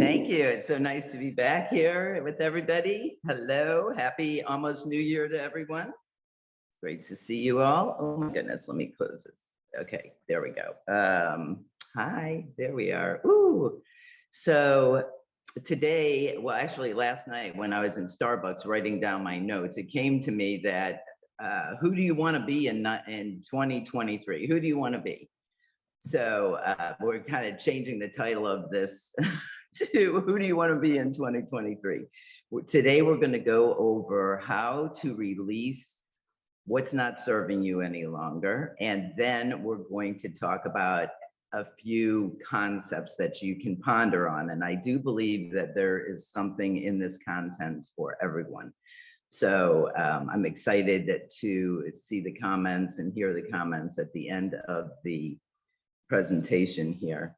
Thank you. It's so nice to be back here with everybody. Hello, happy almost New Year to everyone. Great to see you all. Oh my goodness, let me close this. Okay, there we go. Hi, there we are. Ooh, so today, well, actually last night when I was in Starbucks writing down my notes, it came to me that who do you want to be in 2023? Who do you want to be? So we're kind of changing the title of this to who do you want to be in 2023? Today, we're going to go over how to release what's not serving you any longer. And then we're going to talk about a few concepts that you can ponder on. And I do believe that there is something in this content for everyone. So I'm excited to see the comments and hear the comments at the end of the presentation here.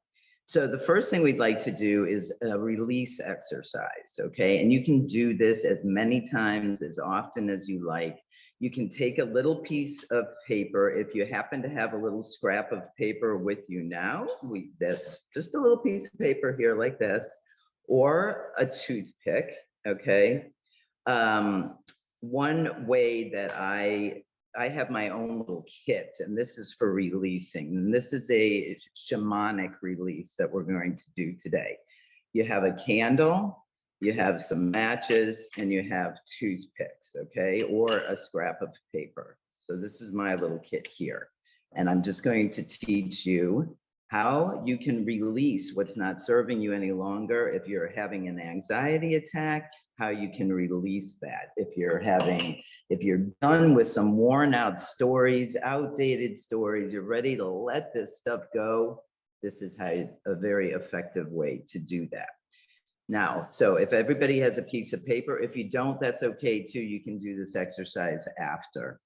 So the first thing we'd like to do is a release exercise, okay? And you can do this as many times, as often as you like. You can take a little piece of paper. If you happen to have a little scrap of paper with you now, that's just a little piece of paper here like this, or a toothpick, okay? One way that I have my own little kit, and this is for releasing. And this is a shamanic release that we're going to do today. You have a candle, you have some matches, and you have toothpicks, okay? Or a scrap of paper. So this is my little kit here. And I'm just going to teach you how you can release what's not serving you any longer. If you're having an anxiety attack, how you can release that. If you're done with some worn out stories, outdated stories, you're ready to let this stuff go, this is a very effective way to do that. Now, so if everybody has a piece of paper, if you don't, that's okay too. You can do this exercise after.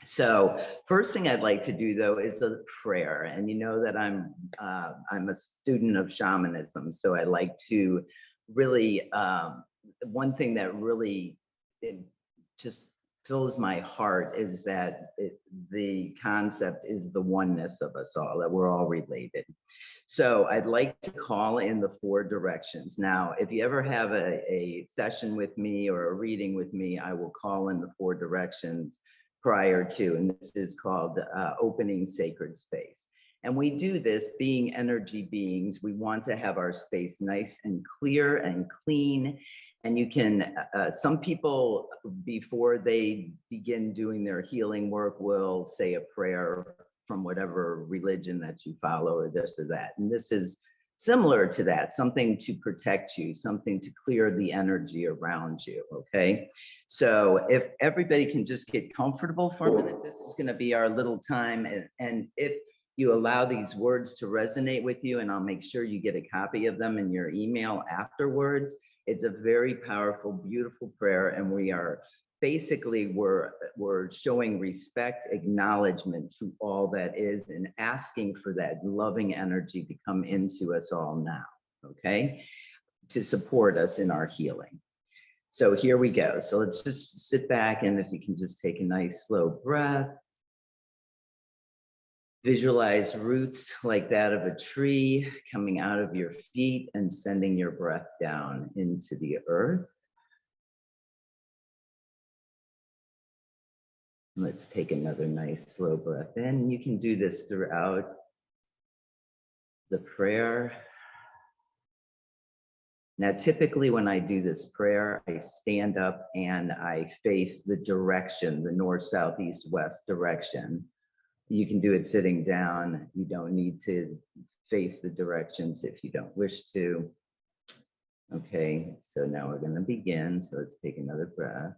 So first thing I'd like to do though is the prayer, and you know that I'm a student of shamanism, so I like to really one thing that really just fills my heart is that the concept is the oneness of us all, that we're all related. So I'd like to call in the 4 directions. Now, if you ever have a session with me or a reading with me, I will call in the 4 directions prior to, and this is called opening sacred space. And we do this being energy beings. We want to have our space nice and clear and clean. And you can, some people, before they begin doing their healing work, will say a prayer from whatever religion that you follow, or this or that. And this is similar to that, something to protect you, something to clear the energy around you, okay? So if everybody can just get comfortable for a minute, this is gonna be our little time. And if you allow these words to resonate with you, and I'll make sure you get a copy of them in your email afterwards, it's a very powerful, beautiful prayer, and we are basically, we're showing respect, acknowledgement to all that is, and asking for that loving energy to come into us all now, okay? To support us in our healing. So here we go. So let's just sit back, and if you can just take a nice slow breath. Visualize roots like that of a tree coming out of your feet and sending your breath down into the earth. Let's take another nice slow breath in. You can do this throughout the prayer. Now, typically when I do this prayer, I stand up and I face the direction, the north, south, east, west direction. You can do it sitting down. You don't need to face the directions if you don't wish to. Okay, so now we're going to begin. So let's take another breath.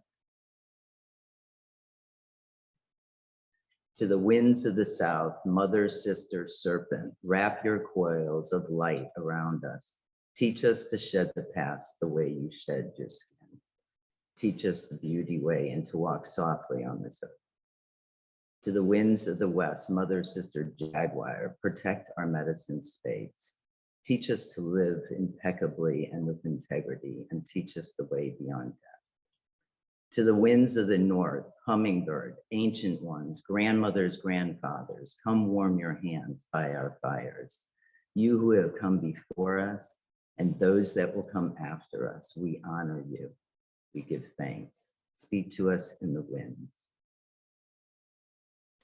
To the winds of the south, mother, sister, serpent, wrap your coils of light around us. Teach us to shed the past the way you shed your skin. Teach us the beauty way and to walk softly on this earth. To the winds of the west, mother, sister, jaguar, protect our medicine space. Teach us to live impeccably and with integrity, and teach us the way beyond death. To the winds of the north, hummingbird, ancient ones, grandmothers, grandfathers, come warm your hands by our fires. You who have come before us, and those that will come after us. We honor you. We give thanks. Speak to us in the winds.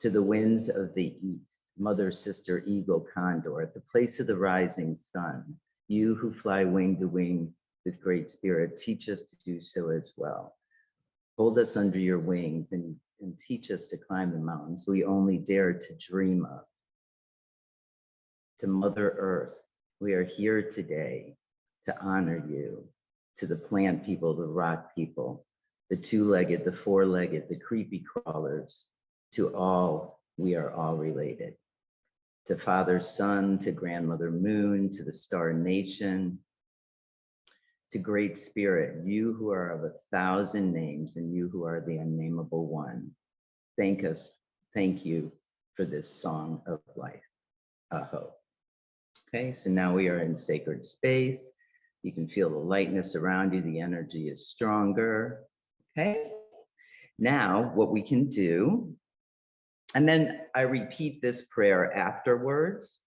To the winds of the east, mother, sister, eagle, condor, at the place of the rising sun, you who fly wing to wing with great spirit, teach us to do so as well. Hold us under your wings and teach us to climb the mountains we only dare to dream of. To Mother Earth, we are here today to honor you. To the plant people, the rock people, the two-legged, the four-legged, the creepy crawlers, to all, we are all related. To Father Sun, to Grandmother Moon, to the Star Nation, to Great Spirit, you who are of 1,000 names and you who are the unnameable one. Thank you for this song of life, Aho. Okay, so now we are in sacred space. You can feel the lightness around you. The energy is stronger. Okay, now what we can do, and then I repeat this prayer afterwards,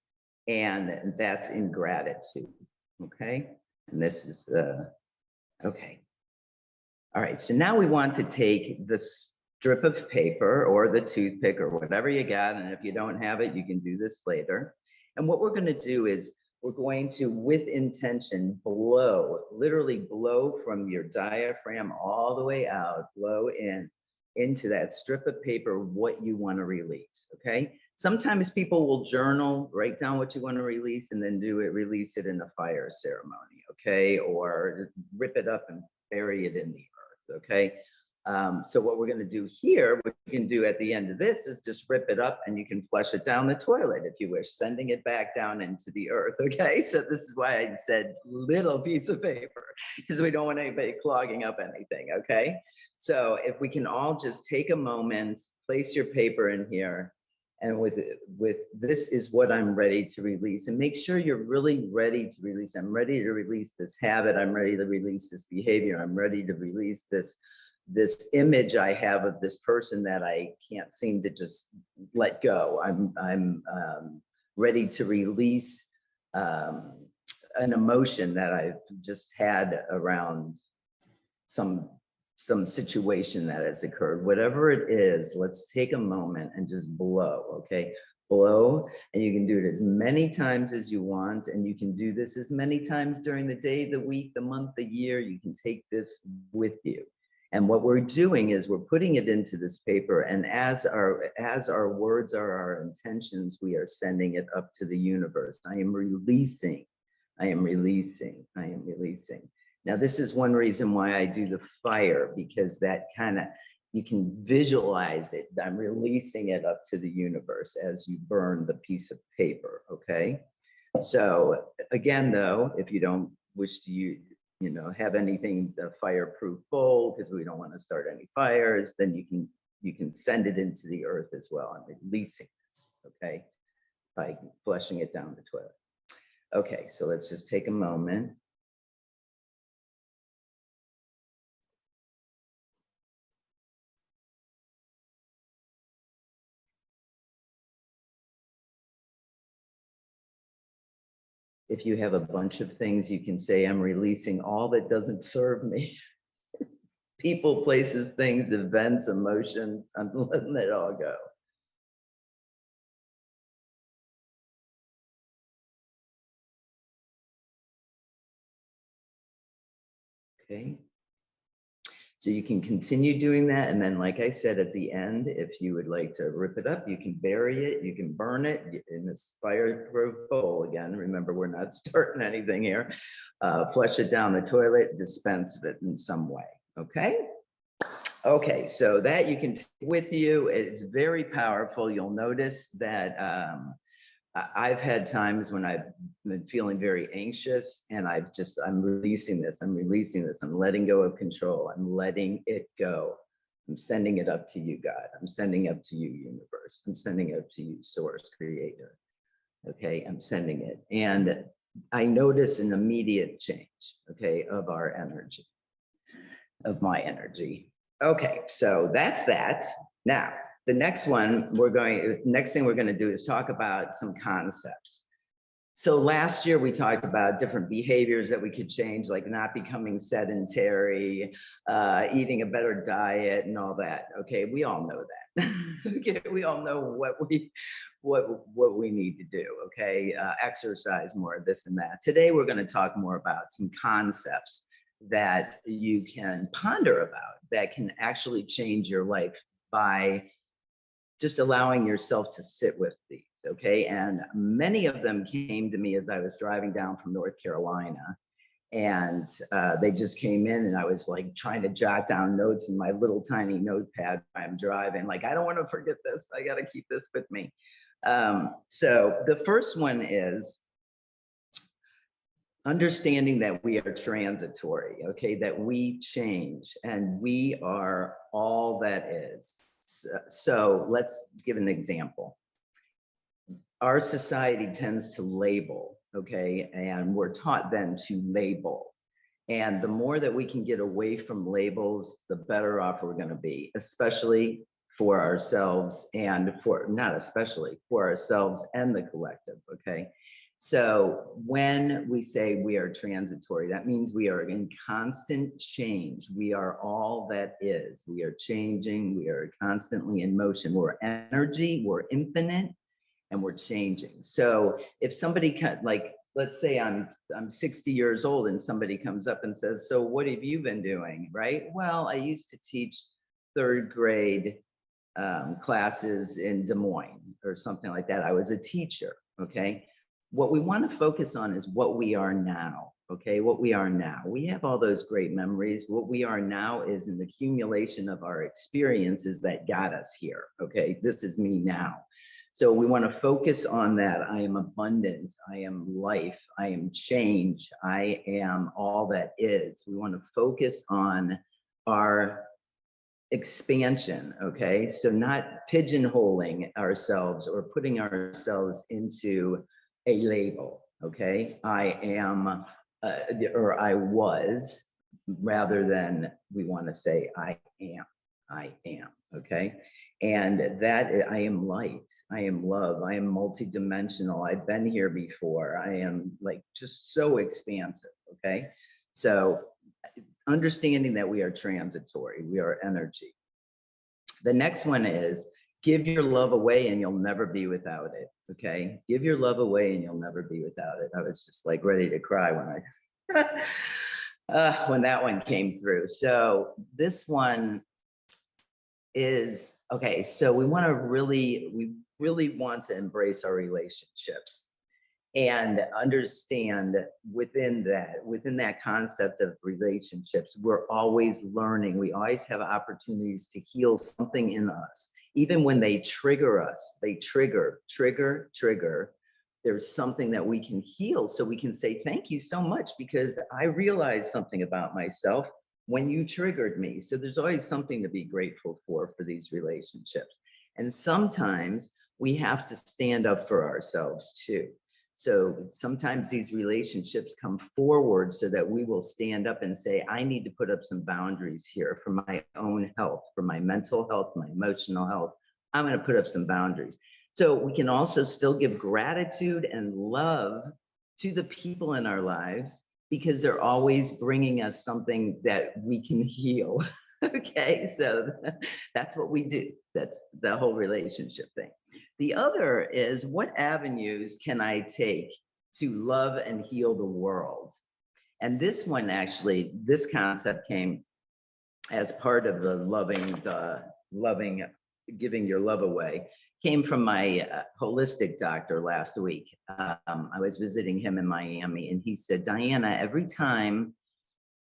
and that's in gratitude. Okay, and this is, okay. All right, so now we want to take the strip of paper or the toothpick or whatever you got, and if you don't have it, you can do this later. And what we're going to do is we're going to, with intention, blow, literally blow from your diaphragm all the way out, blow in into that strip of paper what you want to release, okay? Sometimes people will journal, write down what you want to release, and then release it in a fire ceremony, okay? Or rip it up and bury it in the earth, okay? So what we're going to do here, what you can do at the end of this is just rip it up and you can flush it down the toilet if you wish, sending it back down into the earth, okay? So this is why I said little piece of paper, because we don't want anybody clogging up anything, okay? So if we can all just take a moment, place your paper in here, and with this is what I'm ready to release, and make sure you're really ready to release. I'm ready to release this habit. I'm ready to release this behavior. I'm ready to release this image I have of this person that I can't seem to just let go. I'm ready to release an emotion that I've just had around some situation that has occurred. Whatever it is, let's take a moment and just blow, okay? Blow, and you can do it as many times as you want, and you can do this as many times during the day, the week, the month, the year. You can take this with you. And what we're doing is we're putting it into this paper, and as our words are our intentions, we are sending it up to the universe. I am releasing, I am releasing, I am releasing. Now, this is one reason why I do the fire, because that kind of, you can visualize it. I'm releasing it up to the universe as you burn the piece of paper, okay? So again, though, if you don't wish to have anything, the fireproof bowl, because we don't want to start any fires, then you can send it into the earth as well. I'm releasing this, okay, by flushing it down the toilet. Okay, so let's just take a moment. If you have a bunch of things, you can say, I'm releasing all that doesn't serve me. People, places, things, events, emotions, I'm letting it all go. Okay. So you can continue doing that. And then, like I said, at the end, if you would like to rip it up, you can bury it, you can burn it in this fireproof bowl. Again, remember, we're not starting anything here. Flush it down the toilet, dispense of it in some way, okay? Okay, so that you can take with you. It's very powerful. You'll notice that I've had times when I've been feeling very anxious, and I'm releasing this, I'm letting go of control, I'm letting it go. I'm sending it up to you, God. I'm sending it up to you, universe. I'm sending it up to you, source, creator. Okay, I'm sending it. And I notice an immediate change, okay, of our energy, of my energy. Okay, so that's that. Now, the next thing we're going to do is talk about some concepts. So last year we talked about different behaviors that we could change, like not becoming sedentary, eating a better diet and all that. Okay, we all know that. Okay, we all know what we need to do. Okay, exercise more, this and that. Today we're going to talk more about some concepts that you can ponder about that can actually change your life by just allowing yourself to sit with these, okay? And many of them came to me as I was driving down from North Carolina, and they just came in, and I was like trying to jot down notes in my little tiny notepad while I'm driving. Like, I don't want to forget this. I got to keep this with me. So the first one is understanding that we are transitory, okay? That we change and we are all that is. So let's give an example. Our society tends to label, okay? And we're taught then to label. And the more that we can get away from labels, the better off we're going to be, especially for ourselves and for, not especially, for ourselves and the collective, okay? So when we say we are transitory, that means we are in constant change. We are all that is. We are changing. We are constantly in motion. We're energy, we're infinite, and we're changing. So if somebody like, let's say I'm 60 years old and somebody comes up and says, so what have you been doing, right? Well, I used to teach third grade classes in Des Moines or something like that. I was a teacher, okay? What we want to focus on is what we are now, okay? What we are now. We have all those great memories. What we are now is an accumulation of our experiences that got us here, okay? This is me now. So we want to focus on that. I am abundant. I am life. I am change. I am all that is. We want to focus on our expansion, okay? So not pigeonholing ourselves or putting ourselves into a label, okay? I am, or I was, rather than we want to say I am, okay? And that I am light, I am love, I am multidimensional, I've been here before, I am like just so expansive, okay? So understanding that we are transitory, we are energy. The next one is give your love away and you'll never be without it, okay? Give your love away and you'll never be without it. I was just like ready to cry when that one came through. So this one is, okay, so we really want to embrace our relationships and understand within that concept of relationships, we're always learning. We always have opportunities to heal something in us. Even when they trigger us, they trigger. There's something that we can heal. So we can say, thank you so much because I realized something about myself when you triggered me. So there's always something to be grateful for these relationships. And sometimes we have to stand up for ourselves too. So sometimes these relationships come forward so that we will stand up and say, I need to put up some boundaries here for my own health, for my mental health, my emotional health. I'm going to put up some boundaries. So we can also still give gratitude and love to the people in our lives because they're always bringing us something that we can heal. Okay, so that's what we do. That's the whole relationship thing. The other is, what avenues can I take to love and heal the world? And this one, actually, this concept came as part of the loving, giving your love away, came from my holistic doctor last week. I was visiting him in Miami, and he said, Diana, every time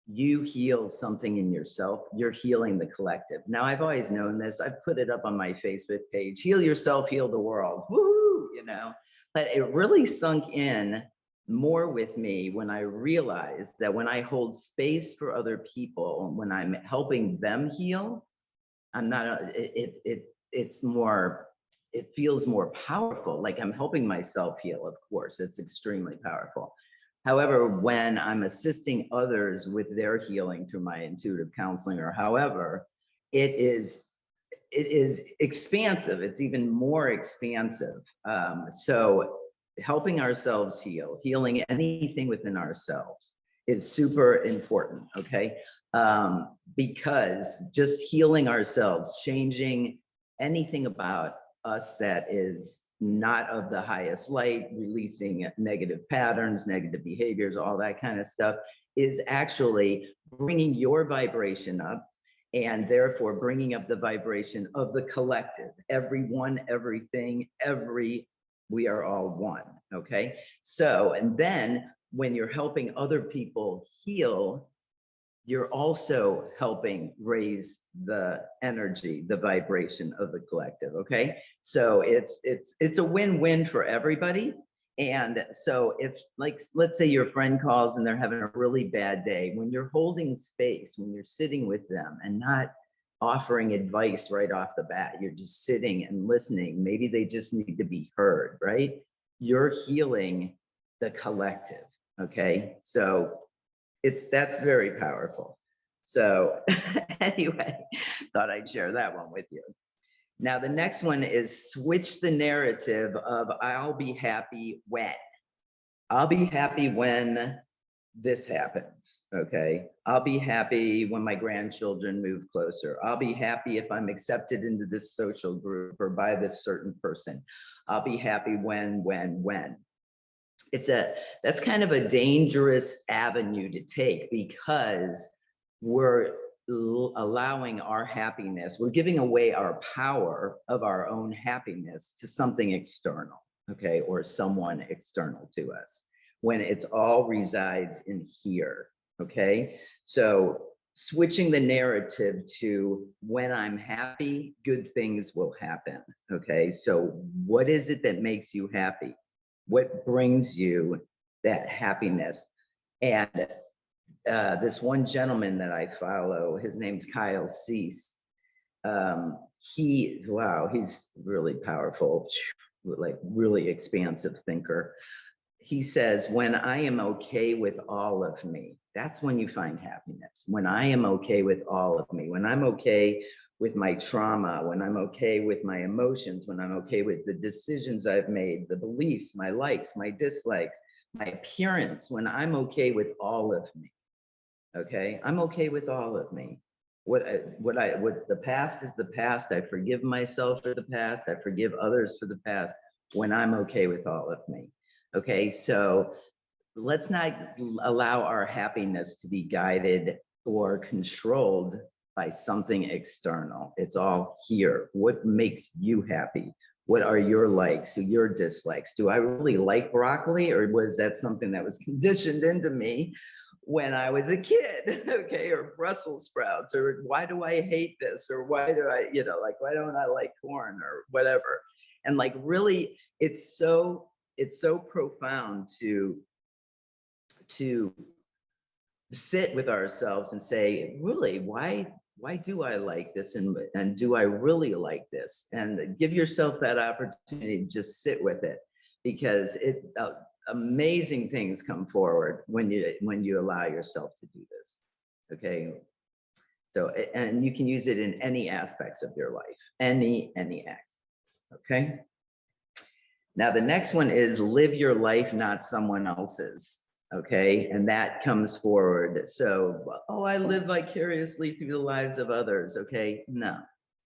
you heal something in yourself, you're healing the collective. Now, I've always known this. I've put it up on my Facebook page, heal yourself, heal the world, woo, you know, but it really sunk in more with me when I realized that when I hold space for other people, when I'm helping them heal, I'm not, it's more, it feels more powerful. Like I'm helping myself heal, of course, it's extremely powerful. However, when I'm assisting others with their healing through my intuitive counseling or however, it is expansive. It's even more expansive. So helping ourselves heal, healing anything within ourselves is super important, okay? Because just healing ourselves, changing anything about us that is not of the highest light, releasing negative patterns, negative behaviors, all that kind of stuff, is actually bringing your vibration up, and therefore bringing up the vibration of the collective, everyone, everything, we are all one, okay? So, and then when you're helping other people heal, you're also helping raise the energy, the vibration of the collective, okay? So it's a win-win for everybody. And so if, like, let's say your friend calls and they're having a really bad day, when you're holding space, when you're sitting with them and not offering advice right off the bat, you're just sitting and listening, maybe they just need to be heard, right? You're healing the collective, okay? So that's very powerful. So anyway, thought I'd share that one with you. Now, the next one is switch the narrative of I'll be happy when. I'll be happy when this happens, okay? I'll be happy when my grandchildren move closer. I'll be happy if I'm accepted into this social group or by this certain person. I'll be happy when. That's kind of a dangerous avenue to take, because we're allowing our happiness, we're giving away our power of our own happiness to something external, okay, or someone external to us, when it's all resides in here, okay? So switching the narrative to when I'm happy, good things will happen, okay? So what is it that makes you happy? What brings you that happiness? And this one gentleman that I follow, his name's Kyle Cease. He's really powerful, like really expansive thinker. He says, when I am okay with all of me, that's when you find happiness. When I am okay with all of me, when I'm okay with my trauma, when I'm okay with my emotions, when I'm okay with the decisions I've made, the beliefs, my likes, my dislikes, my appearance, when I'm okay with all of me, okay? I'm okay with all of me. What the past is the past. I forgive myself for the past. I forgive others for the past when I'm okay with all of me. Okay, so let's not allow our happiness to be guided or controlled by something external. It's all here. What makes you happy? What are your likes, your dislikes? Do I really like broccoli, or was that something that was conditioned into me when I was a kid? Okay, or Brussels sprouts, or why do I hate this, or why do I, like, why don't I like corn or whatever? And like, really, it's so profound to sit with ourselves and say, really, why do I like this, and do I really like this? And give yourself that opportunity to just sit with it, because amazing things come forward when you allow yourself to do this. Okay, so, and you can use it in any aspects of your life, any aspects. Okay, now the next one is live your life, not someone else's. Okay, and that comes forward. So, oh, I live vicariously through the lives of others. Okay, no.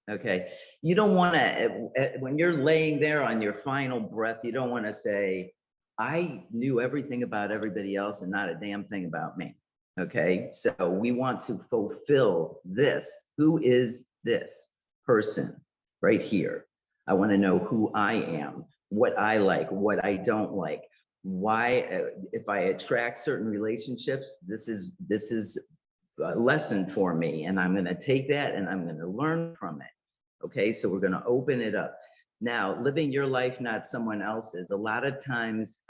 Okay, you don't want to, when you're laying there on your final breath, you don't want to say, I knew everything about everybody else and not a damn thing about me. Okay, so we want to fulfill this. Who is this person right here? I want to know who I am, what I like, what I don't like. Why, if I attract certain relationships, this is a lesson for me, and I'm going to take that and I'm going to learn from it. Okay, so we're going to open it up. Now, living your life, not someone else's. A lot of times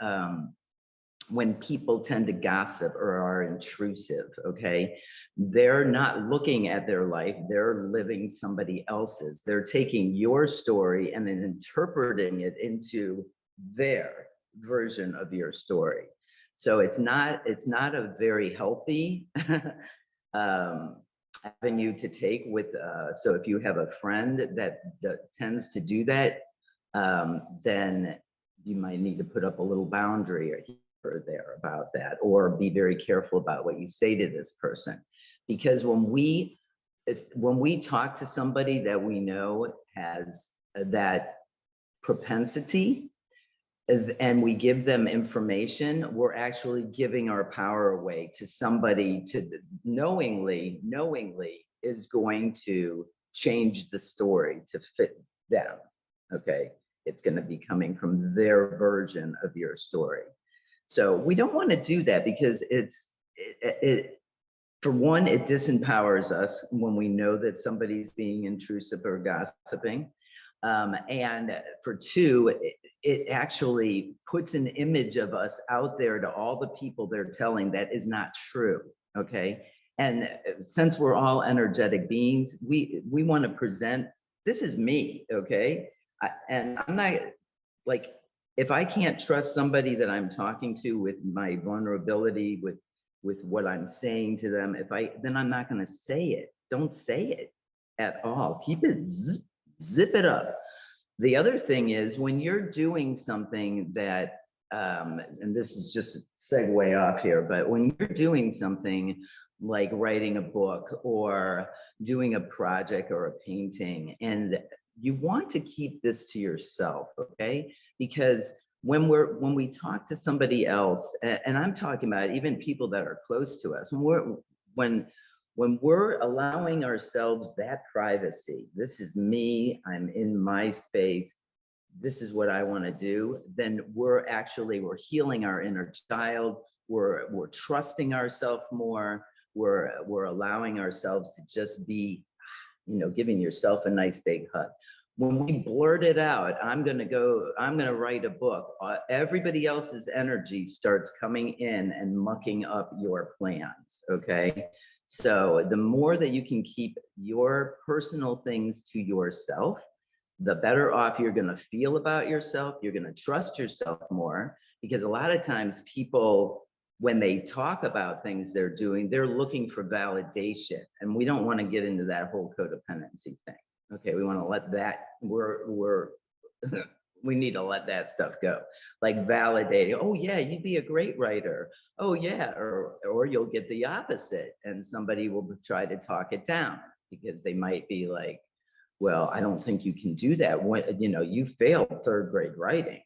when people tend to gossip or are intrusive, okay, they're not looking at their life, they're living somebody else's. They're taking your story and then interpreting it into their version of your story. So it's not a very healthy avenue to take with, so if you have a friend that tends to do that, then you might need to put up a little boundary or there about that, or be very careful about what you say to this person. Because when we talk to somebody that we know has that propensity, and we give them information, we're actually giving our power away to somebody to knowingly is going to change the story to fit them. Okay, it's going to be coming from their version of your story. So we don't want to do that, because for one, it disempowers us when we know that somebody's being intrusive or gossiping. And for two, it actually puts an image of us out there to all the people they're telling that is not true. Okay. And since we're all energetic beings, we want to present, this is me. Okay. And I'm not like, if I can't trust somebody that I'm talking to with my vulnerability, with what I'm saying to them, then I'm not going to say it. Don't say it at all. Keep it, zip it up. The other thing is, when you're doing something that, and this is just a segue off here, but when you're doing something like writing a book or doing a project or a painting, and you want to keep this to yourself, okay? Because when we talk to somebody else, and I'm talking about even people that are close to us, when we're allowing ourselves that privacy, this is me, I'm in my space, this is what I want to do, then we're healing our inner child, we're trusting ourselves more, we're allowing ourselves to just be, giving yourself a nice big hug. When we blurt it out, I'm going to write a book, everybody else's energy starts coming in and mucking up your plans, okay? So the more that you can keep your personal things to yourself, the better off you're going to feel about yourself. You're going to trust yourself more, because a lot of times people, when they talk about things they're doing, they're looking for validation. And we don't want to get into that whole codependency thing. Okay, we want to let that, we need to let that stuff go. Like validating, oh yeah, you'd be a great writer. Oh yeah, or you'll get the opposite, and somebody will try to talk it down, because they might be like, well, I don't think you can do that. When, you failed third grade writing,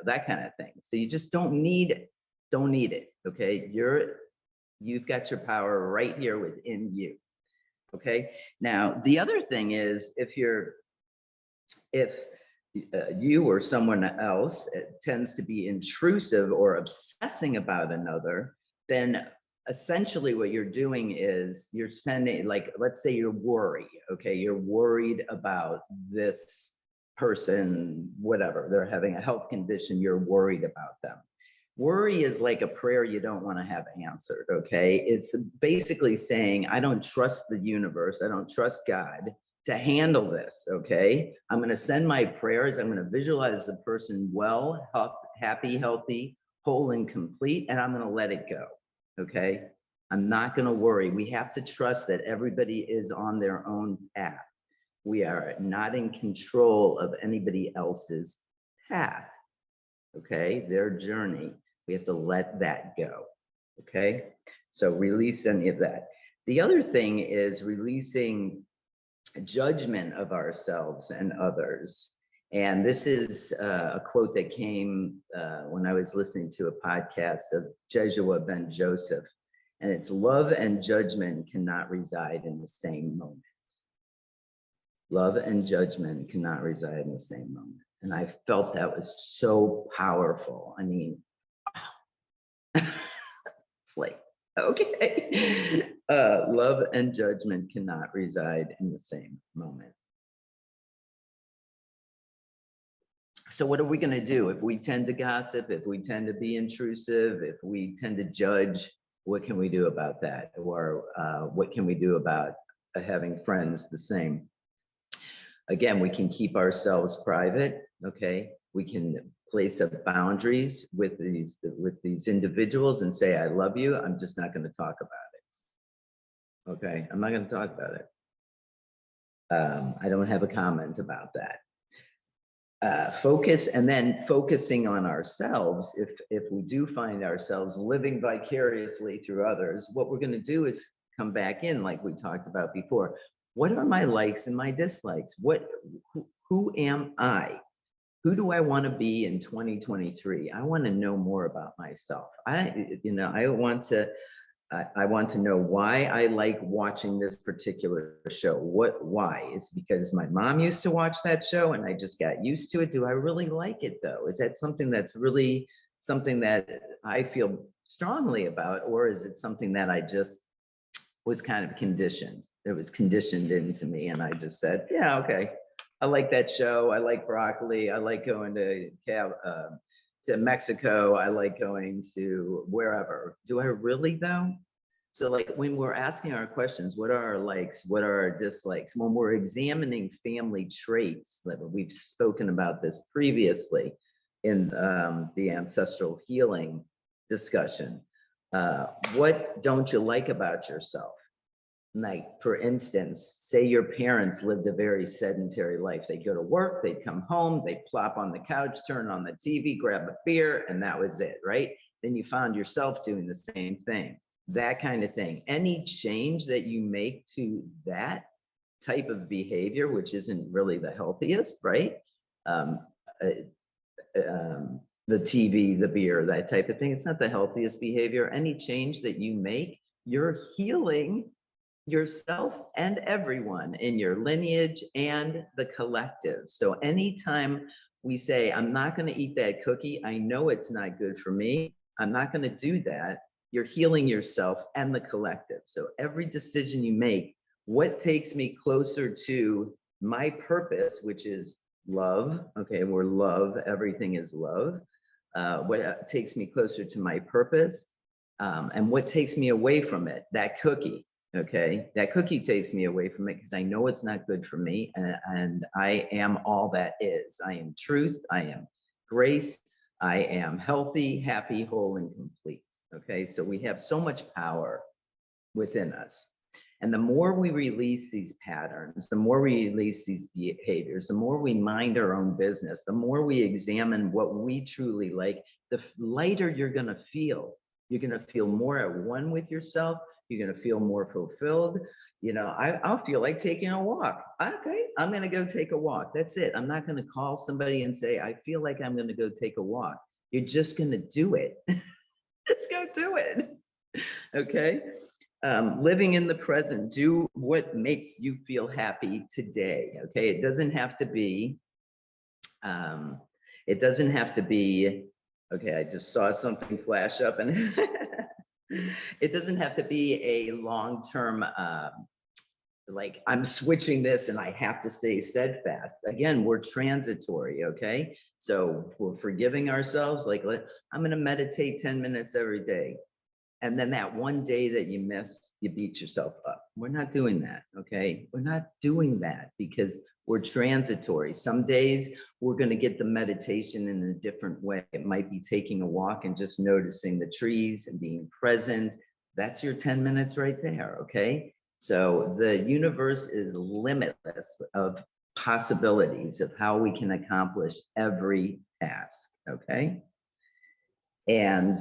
that kind of thing. So you just don't need it. Okay, you've got your power right here within you. Okay. Now, the other thing is, if you or someone else tends to be intrusive or obsessing about another, then essentially what you're doing is you're sending, like, let's say you're worried, okay? You're worried about this person, whatever, they're having a health condition, you're worried about them. Worry is like a prayer you don't want to have answered, okay? It's basically saying, I don't trust the universe, I don't trust God to handle this, okay? I'm going to send my prayers, I'm going to visualize the person well, happy, healthy, whole, and complete, and I'm going to let it go, okay? I'm not going to worry. We have to trust that everybody is on their own path. We are not in control of anybody else's path, okay? Their journey. We have to let that go, okay? So release any of that. The other thing is releasing judgment of ourselves and others. And this is a quote that came when I was listening to a podcast of Jesua Ben Joseph. And it's, love and judgment cannot reside in the same moment. Love and judgment cannot reside in the same moment. And I felt that was so powerful. I mean, it's like, okay. Love and judgment cannot reside in the same moment. So what are we going to do if we tend to gossip, if we tend to be intrusive, if we tend to judge? What can we do about that? Or what can we do about having friends the same? Again, we can keep ourselves private, okay? We can place up boundaries with these individuals and say, I love you, I'm just not going to talk about it. Okay, I'm not going to talk about it. I don't have a comment about that. focus, and then focusing on ourselves. If we do find ourselves living vicariously through others, what we're going to do is come back in, like we talked about before. What are my likes and my dislikes? Who am I? Who do I want to be in 2023? I want to know more about myself. I want to know why I like watching this particular show. Why? It's because my mom used to watch that show and I just got used to it. Do I really like it though? Is that something that's really something that I feel strongly about, or is it something that I just was kind of conditioned? It was conditioned into me and I just said, yeah, okay. I like that show. I like broccoli. I like going to Mexico. I like going to wherever. Do I really though? So like when we're asking our questions, what are our likes? What are our dislikes? When we're examining family traits, like we've spoken about this previously in the ancestral healing discussion. What don't you like about yourself? Like, for instance, say your parents lived a very sedentary life. They'd go to work, they'd come home, they'd plop on the couch, turn on the TV, grab a beer, and that was it, right? Then you found yourself doing the same thing, that kind of thing. Any change that you make to that type of behavior, which isn't really the healthiest, right? The TV, the beer, that type of thing, it's not the healthiest behavior. Any change that you make, you're healing yourself and everyone in your lineage and the collective. So anytime we say, I'm not going to eat that cookie, I know it's not good for me, I'm not going to do that, you're healing yourself and the collective. So every decision you make, what takes me closer to my purpose, which is love, okay, we're love, everything is love. What takes me closer to my purpose, and what takes me away from it, that cookie. Okay, that cookie takes me away from it because I know it's not good for me, and I am all that is. I am truth, I am grace, I am healthy, happy, whole, and complete. Okay, so we have so much power within us. And the more we release these patterns, the more we release these behaviors, the more we mind our own business, the more we examine what we truly like, the lighter you're going to feel. You're going to feel more at one with yourself. You're going to feel more fulfilled. You know, I'll feel like taking a walk. Okay, I'm going to go take a walk. That's it. I'm not going to call somebody and say, I feel like I'm going to go take a walk. You're just going to do it. Let's go do it. Okay. Living in the present, do what makes you feel happy today. Okay. It doesn't have to be, okay, I just saw something flash up and it doesn't have to be a long-term, like I'm switching this and I have to stay steadfast. Again, we're transitory, okay? So we're forgiving ourselves, like I'm gonna meditate 10 minutes every day. And then that one day that you missed, you beat yourself up. We're not doing that, okay? We're not doing that because we're transitory. Some days we're going to get the meditation in a different way. It might be taking a walk and just noticing the trees and being present. That's your 10 minutes right there, okay? So the universe is limitless of possibilities of how we can accomplish every task, okay? And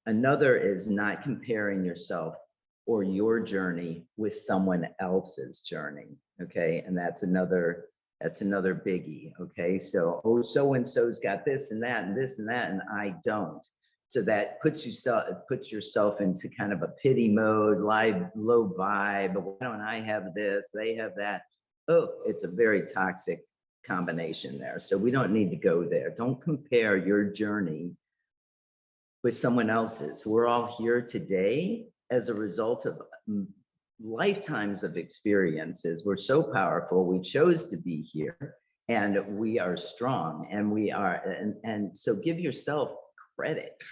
another is not comparing yourself or your journey with someone else's journey. Okay, and that's another biggie. Okay, so so and so's got this and that and this and that, and I don't. So that puts yourself into kind of a pity mode, low vibe. Why don't I have this? They have that. Oh, it's a very toxic combination there. So we don't need to go there. Don't compare your journey with someone else's. We're all here today as a result of lifetimes of experiences. We're so powerful. We chose to be here and we are strong and we are, and so give yourself credit.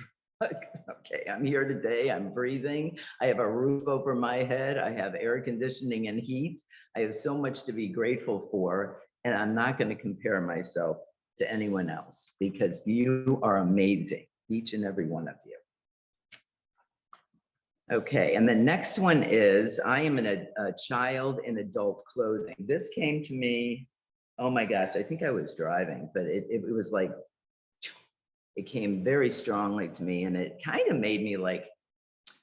Okay, I'm here today, I'm breathing, I have a roof over my head, I have air conditioning and heat. I have so much to be grateful for, and I'm not going to compare myself to anyone else because you are amazing, each and every one of you. Okay, and the next one is, I am a child in adult clothing. This came to me Oh my gosh, I think I was driving, but it was like, it came very strongly to me, and it kind of made me like,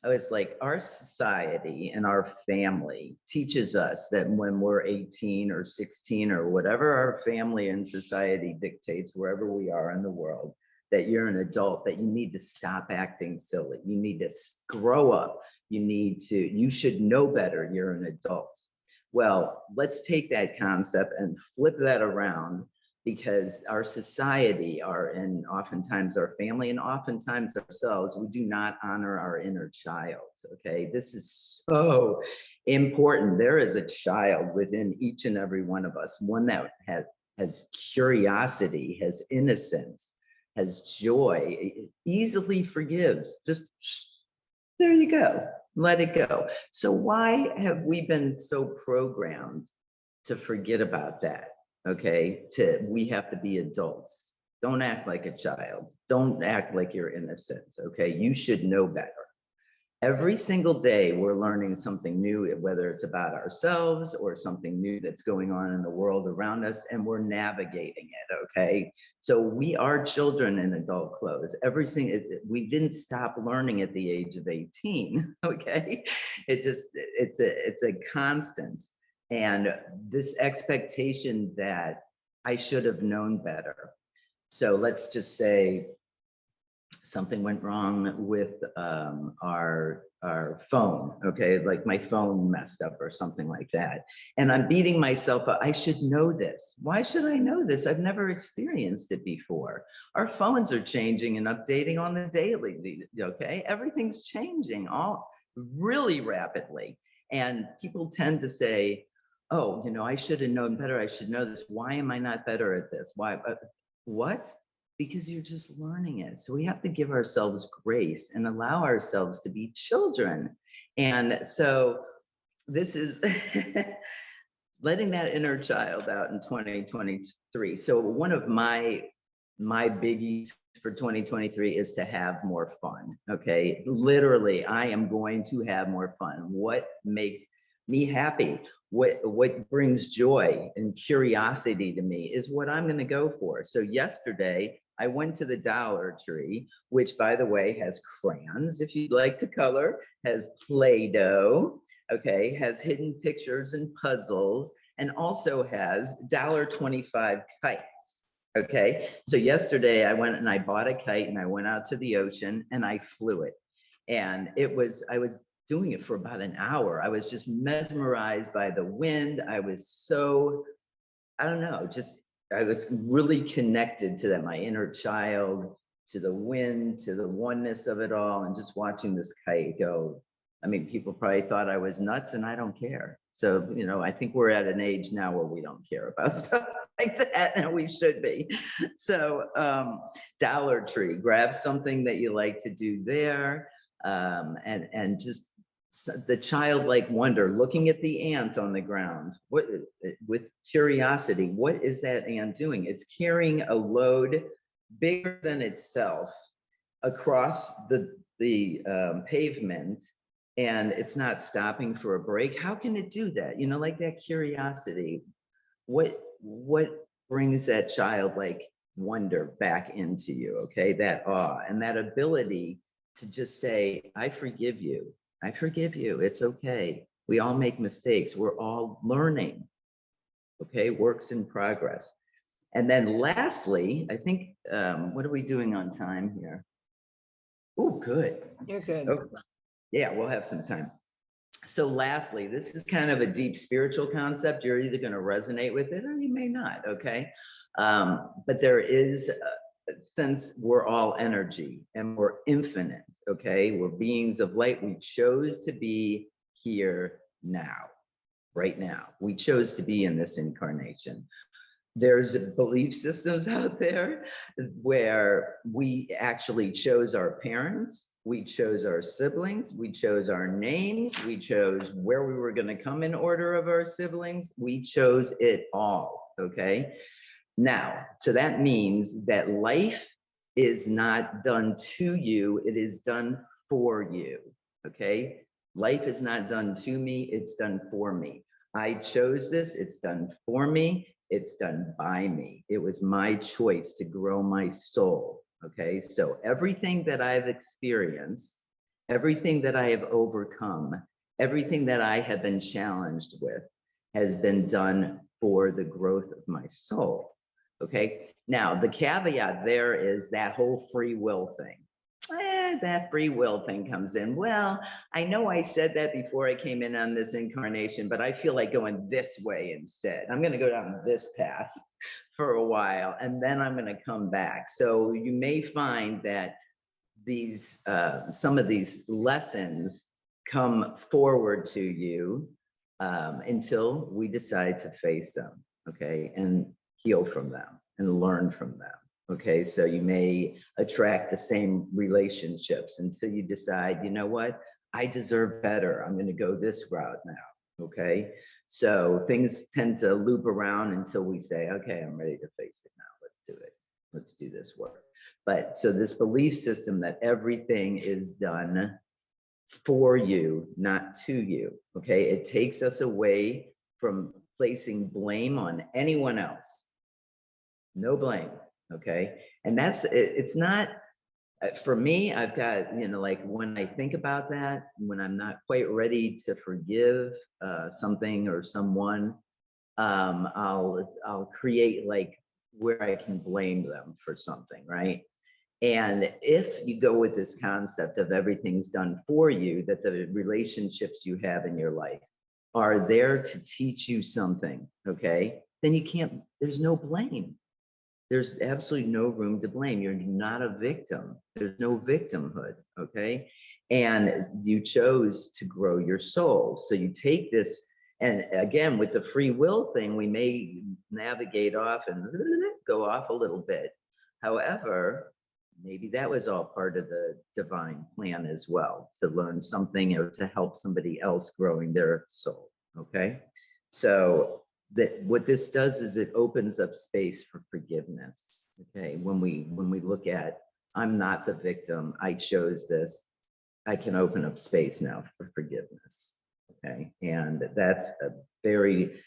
I was like, our society and our family teaches us that when we're 18 or 16 or whatever our family and society dictates, wherever we are in the world, that you're an adult, that you need to stop acting silly. You need to grow up. You should know better. You're an adult. Well, let's take that concept and flip that around, because our society, and oftentimes our family, and oftentimes ourselves, we do not honor our inner child. Okay, this is so important. There is a child within each and every one of us, one that has curiosity, has innocence, has joy, easily forgives. Just there you go, let it go. So why have we been so programmed to forget about that? Okay, we have to be adults. Don't act like a child. Don't act like you're innocent. Okay, you should know better. Every single day we're learning something new, whether it's about ourselves or something new that's going on in the world around us, and we're navigating it. Okay, so we are children in adult clothes. We didn't stop learning at the age of 18. Okay, it's a constant. And this expectation that I should have known better. So let's just say something went wrong with our phone. Okay, like my phone messed up or something like that, and I'm beating myself up. I should know this. Why should I know this? I've never experienced it before. Our phones are changing and updating on the daily. Okay, everything's changing all really rapidly, and people tend to say, oh, I should have known better. I should know this. Why am I not better at this? Why? What? Because you're just learning it. So we have to give ourselves grace and allow ourselves to be children. And so this is letting that inner child out in 2023. So one of my biggies for 2023 is to have more fun. Okay, literally, I am going to have more fun. What makes me happy, what brings joy and curiosity to me is what I'm going to go for. So yesterday I went to the Dollar Tree, which, by the way, has crayons if you'd like to color, has Play-Doh, okay, has hidden pictures and puzzles, and also has $1.25 kites. Okay, so yesterday I went and I bought a kite and I went out to the ocean and I flew it. And I was doing it for about an hour. I was just mesmerized by the wind. I was so, I don't know, I was really connected to that, my inner child, to the wind, to the oneness of it all, and just watching this kite go. I mean, people probably thought I was nuts, and I don't care. So, I think we're at an age now where we don't care about stuff like that, and we should be. So, Dollar Tree, grab something that you like to do there, and just the childlike wonder, looking at the ant on the ground, with curiosity, what is that ant doing? It's carrying a load bigger than itself across the pavement, and it's not stopping for a break. How can it do that? Like that curiosity. What brings that childlike wonder back into you? Okay, that awe and that ability to just say, I forgive you. I forgive you. It's okay. We all make mistakes. We're all learning. Okay, works in progress. And then lastly, I think, what are we doing on time here? Oh, good. You're good. Okay. Yeah, we'll have some time. So lastly, this is kind of a deep spiritual concept. You're either going to resonate with it or you may not. Okay. But there is, since we're all energy and we're infinite, okay, we're beings of light, we chose to be here now, right now. We chose to be in this incarnation. There's belief systems out there where we actually chose our parents, we chose our siblings, we chose our names, we chose where we were going to come in order of our siblings, we chose it all, okay? Now, so that means that life is not done to you, it is done for you, okay? Life is not done to me, it's done for me. I chose this, it's done for me. It's done by me. It was my choice to grow my soul. Okay, so everything that I've experienced, everything that I have overcome, everything that I have been challenged with has been done for the growth of my soul. Okay, now the caveat there is that whole free will thing. That free will thing comes in. Well, I know I said that before I came in on this incarnation, but I feel like going this way instead. I'm going to go down this path for a while, and then I'm going to come back. So you may find that these some of these lessons come forward to you until we decide to face them, okay, and heal from them and learn from them. Okay, so you may attract the same relationships until you decide, you know what, I deserve better. I'm going to go this route now. Okay, so things tend to loop around until we say, okay, I'm ready to face it now. Let's do it. Let's do this work. But so this belief system that everything is done for you, not to you. Okay, it takes us away from placing blame on anyone else. No blame. Okay, and that's it's not for me. I've got, you know, like when I think about that, when I'm not quite ready to forgive something or someone, I'll create like where I can blame them for something, right? And if you go with this concept of everything's done for you, that the relationships you have in your life are there to teach you something, okay, then you can't, there's no blame. There's absolutely no room to blame. You're not a victim. There's no victimhood, okay? And you chose to grow your soul. So you take this, and again, with the free will thing, we may navigate off and go off a little bit. However, maybe that was all part of the divine plan as well, to learn something or to help somebody else growing their soul, okay? So that what this does is it opens up space for forgiveness. Okay, when we look at, I'm not the victim, I chose this, I can open up space now for forgiveness. Okay, and that's a very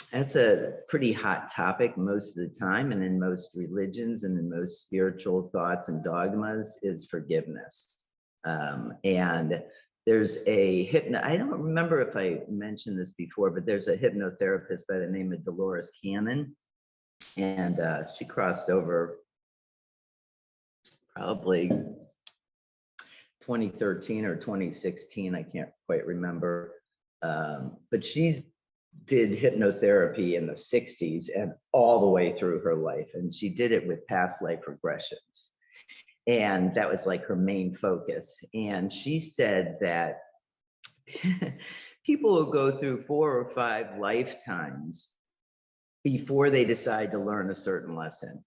that's a pretty hot topic most of the time, and in most religions and in most spiritual thoughts and dogmas is forgiveness. And there's a I don't remember if I mentioned this before, but there's a hypnotherapist by the name of Dolores Cannon. And she crossed over probably 2013 or 2016. I can't quite remember. But she's did hypnotherapy in the 60s and all the way through her life. And she did it with past life regressions. And that was like her main focus. And she said that people will go through 4 or 5 lifetimes before they decide to learn a certain lesson.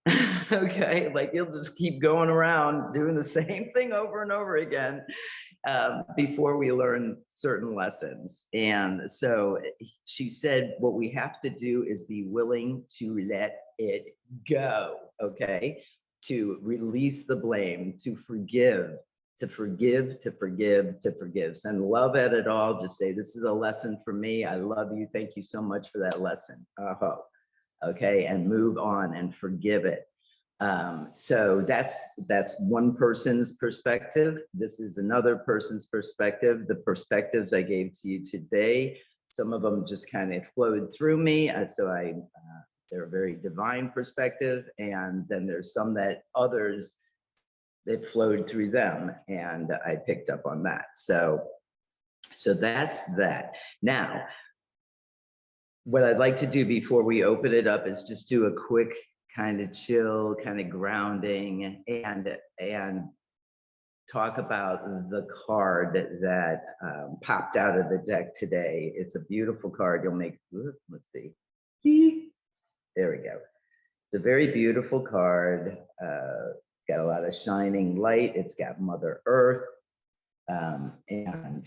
Okay, like you'll just keep going around doing the same thing over and over again before we learn certain lessons. And so she said, what we have to do is be willing to let it go, okay? To release the blame, to forgive, to forgive, to forgive, to forgive. Send love at it all. Just say, this is a lesson for me. I love you. Thank you so much for that lesson. Okay, and move on and forgive it. So that's one person's perspective. This is another person's perspective. The perspectives I gave to you today, some of them just kind of flowed through me. They're a very divine perspective. And then there's some that others, that flowed through them. And I picked up on that. So that's that. Now, what I'd like to do before we open it up is just do a quick kind of chill, kind of grounding, and talk about the card that popped out of the deck today. It's a beautiful card. You'll make, let's see. There we go. It's a very beautiful card. It's got a lot of shining light. It's got Mother Earth. And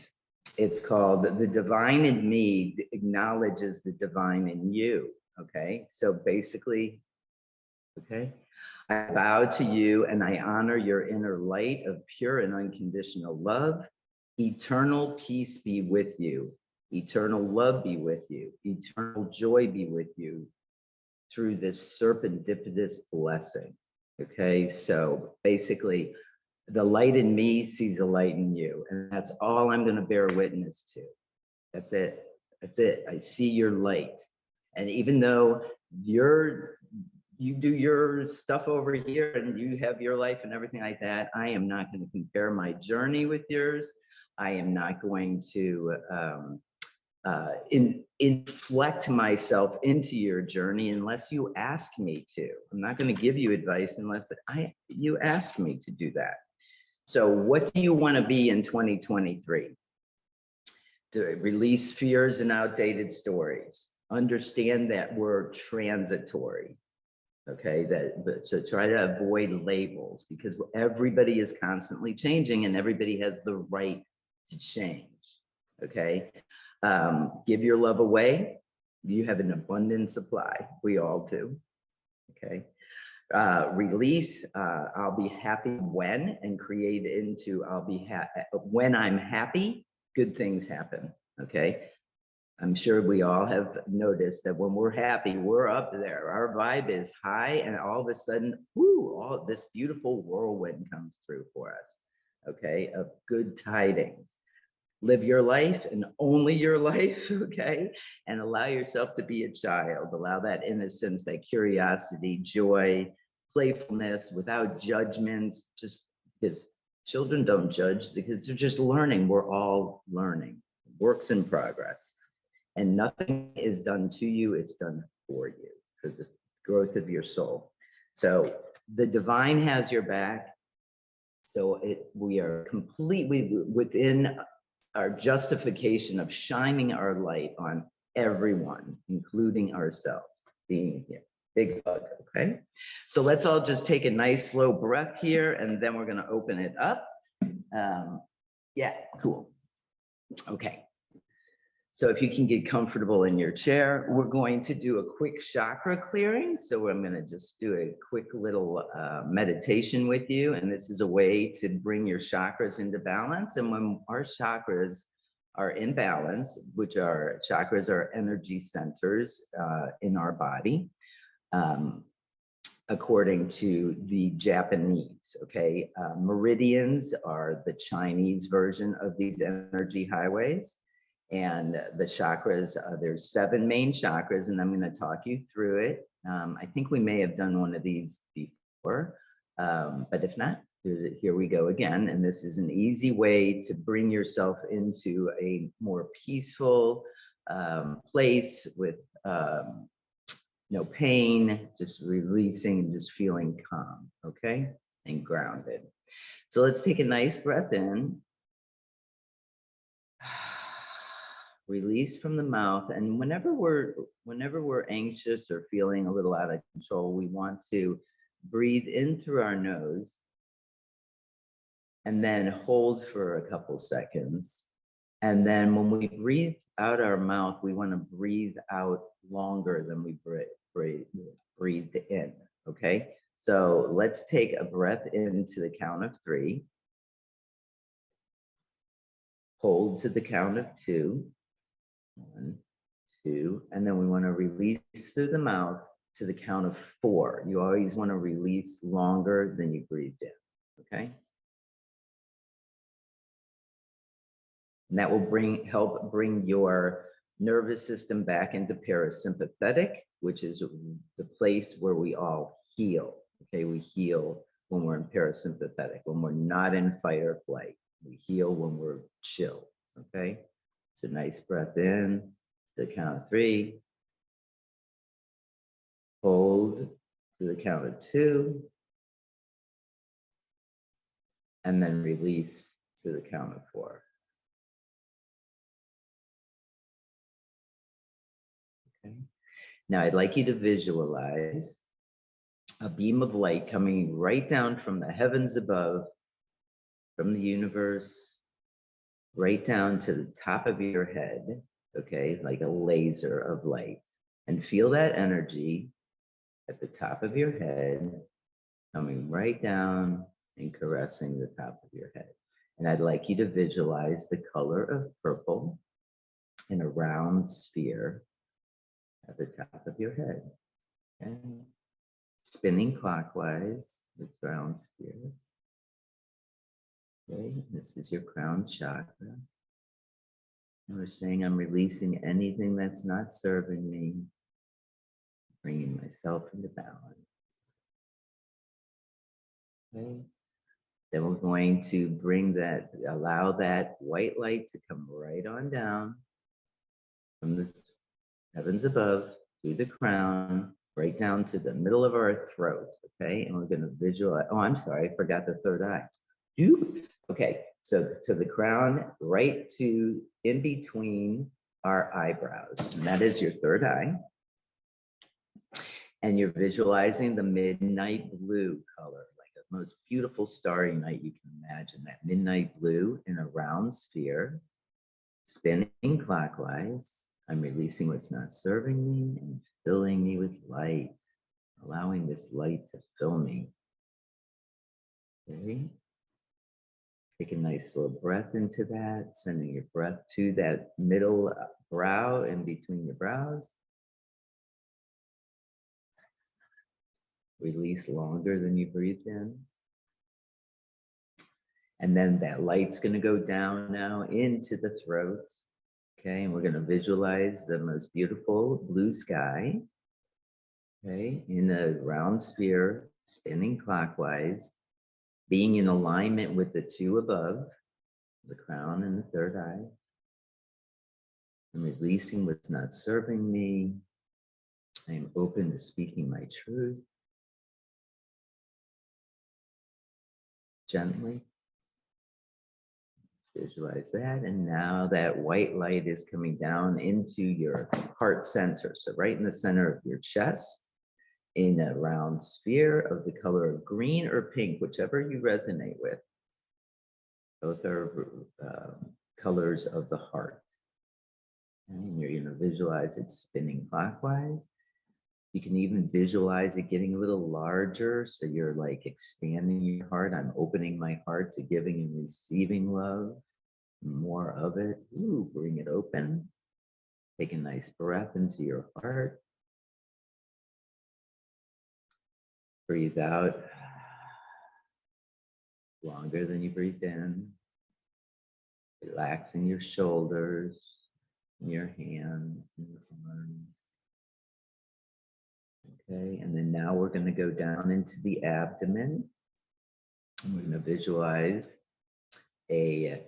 it's called The Divine in Me Acknowledges the Divine in You. Okay, so basically, okay, I bow to you and I honor your inner light of pure and unconditional love. Eternal peace be with you. Eternal love be with you. Eternal joy be with you through this serendipitous blessing. Okay, so basically, the light in me sees the light in you, and that's all I'm going to bear witness to. That's it. That's it. I see your light. And even though you do your stuff over here and you have your life and everything like that, I am not going to compare my journey with yours. I am not going to inflect myself into your journey unless you ask me to. I'm not going to give you advice unless you ask me to do that. So what do you want to be in 2023? To release fears and outdated stories. Understand that we're transitory. Okay, so try to avoid labels, because everybody is constantly changing and everybody has the right to change. Okay, give your love away. You have an abundant supply. We all do. Okay, release. I'll be happy when, and create into I'll be happy when I'm happy. Good things happen. Okay. I'm sure we all have noticed that when we're happy, we're up there. Our vibe is high, and all of a sudden, whoo, all this beautiful whirlwind comes through for us. Okay, of good tidings. Live your life and only your life, okay? And allow yourself to be a child. Allow that innocence, that curiosity, joy, playfulness, without judgment. Just because children don't judge, because they're just learning. We're all learning. Works in progress. And nothing is done to you, it's done for you, for the growth of your soul. So the divine has your back. So we are completely within our justification of shining our light on everyone, including ourselves being here. Big hug, okay? So let's all just take a nice slow breath here, and then we're gonna open it up. Yeah, cool. Okay. So if you can get comfortable in your chair, we're going to do a quick chakra clearing. So I'm going to just do a quick little meditation with you. And this is a way to bring your chakras into balance. And when our chakras are in balance, which are chakras are energy centers in our body, according to the Japanese, okay? Meridians are the Chinese version of these energy highways. And the chakras, there's 7 main chakras, and I'm going to talk you through it. I think we may have done one of these before, but if not, here we go again. And this is an easy way to bring yourself into a more peaceful place with no pain, just releasing and just feeling calm, okay? And grounded. So let's take a nice breath in. Release from the mouth. And whenever we're anxious or feeling a little out of control, we want to breathe in through our nose and then hold for a couple seconds. And then when we breathe out our mouth, we want to breathe out longer than we breathe in. Okay, so let's take a breath in to the count of 3. Hold to the count of 2. 1, 2, and then we want to release through the mouth to the count of 4. You always want to release longer than you breathed in, okay? And that will help bring your nervous system back into parasympathetic, which is the place where we all heal, okay? We heal when we're in parasympathetic, when we're not in fight or flight. We heal when we're chill, okay? So nice breath in to the count of 3. Hold to the count of 2. And then release to the count of 4. Okay. Now I'd like you to visualize a beam of light coming right down from the heavens above, from the universe, right down to the top of your head, okay, like a laser of light. And feel that energy at the top of your head, coming right down and caressing the top of your head. And I'd like you to visualize the color of purple. in a round sphere at the top of your head. And spinning clockwise, this round sphere. Okay, this is your crown chakra. And we're saying, I'm releasing anything that's not serving me, bringing myself into balance. Okay. Then we're going to allow that white light to come right on down from the heavens above through the crown, right down to the middle of our throat. Okay. And we're going to visualize. Oh, I'm sorry. I forgot the third eye. Okay. So to the crown, right to in between our eyebrows. And that is your third eye. And you're visualizing the midnight blue color, like the most beautiful starry night you can imagine, that midnight blue in a round sphere, spinning clockwise. I'm releasing what's not serving me and filling me with light, allowing this light to fill me. Okay. Take a nice slow breath into that, sending your breath to that middle brow in between your brows. Release longer than you breathed in. And then that light's going to go down now into the throat. Okay, and we're going to visualize the most beautiful blue sky. Okay, in a round sphere, spinning clockwise, being in alignment with the two above, the crown and the third eye. I'm releasing what's not serving me. I am open to speaking my truth. Gently. Visualize that. And now that white light is coming down into your heart center. So right in the center of your chest, in a round sphere of the color of green or pink, whichever you resonate with. Both are colors of the heart. And you're going to visualize it spinning clockwise. You can even visualize it getting a little larger. So you're like expanding your heart. I'm opening my heart to giving and receiving love. More of it. Ooh, bring it open. Take a nice breath into your heart. Breathe out longer than you breathe in. Relaxing your shoulders, and your hands, and your arms. Okay, and then now we're going to go down into the abdomen. And we're going to visualize a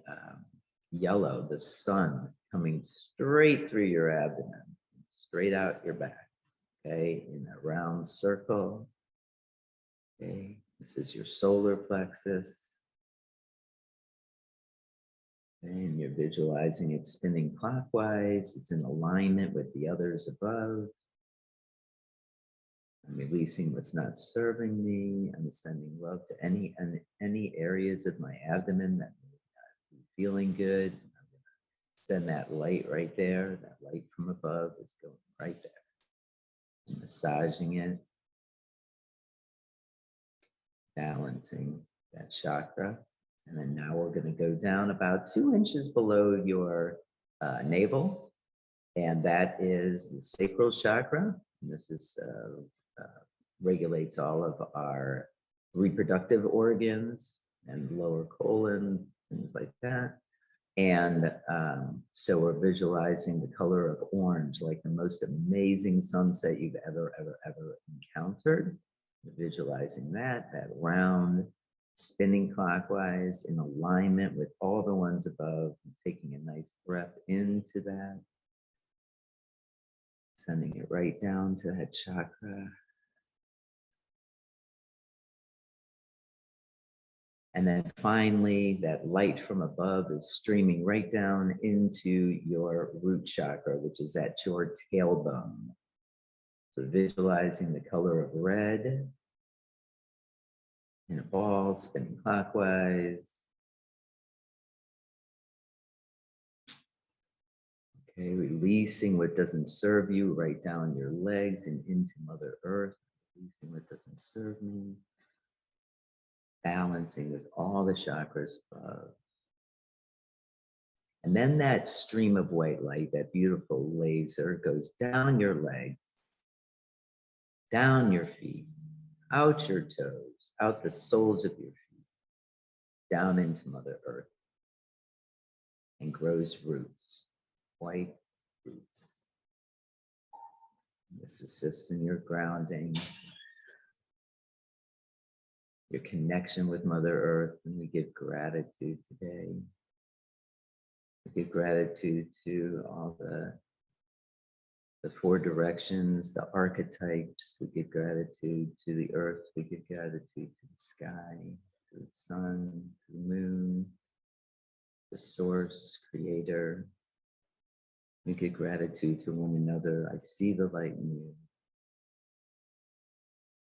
yellow, the sun coming straight through your abdomen, straight out your back. Okay, in a round circle. Okay, this is your solar plexus. And you're visualizing it spinning clockwise. It's in alignment with the others above. I'm releasing what's not serving me. I'm sending love to any areas of my abdomen that may not be feeling good. I'm going to send that light right there. That light from above is going right there. I'm massaging it, balancing that chakra. And then now we're going to go down about 2 inches below your navel. And that is the sacral chakra. And this is regulates all of our reproductive organs and lower colon, things like that. And so we're visualizing the color of orange, like the most amazing sunset you've ever encountered. We're visualizing that round, spinning clockwise in alignment with all the ones above, and taking a nice breath into that. Sending it right down to that chakra. And then finally, that light from above is streaming right down into your root chakra, which is at your tailbone. So visualizing the color of red in a ball, spinning clockwise. Okay, releasing what doesn't serve you right down your legs and into Mother Earth. Releasing what doesn't serve me. Balancing with all the chakras above. And then that stream of white light, that beautiful laser, goes down your legs, down your feet, out your toes, out the soles of your feet, down into Mother Earth, and grows roots, white roots. This assists in your grounding, your connection with Mother Earth, and we give gratitude today. We give gratitude to all the four directions, the archetypes. We give gratitude to the earth. We give gratitude to the sky, to the sun, to the moon, the source, creator. We give gratitude to one another. I see the light in you.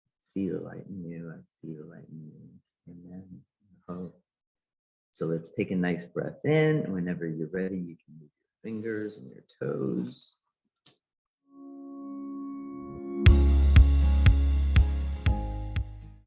I see the light in you. I see the light in you. Amen. Hope. So let's take a nice breath in. Whenever you're ready, you can move your fingers and your toes.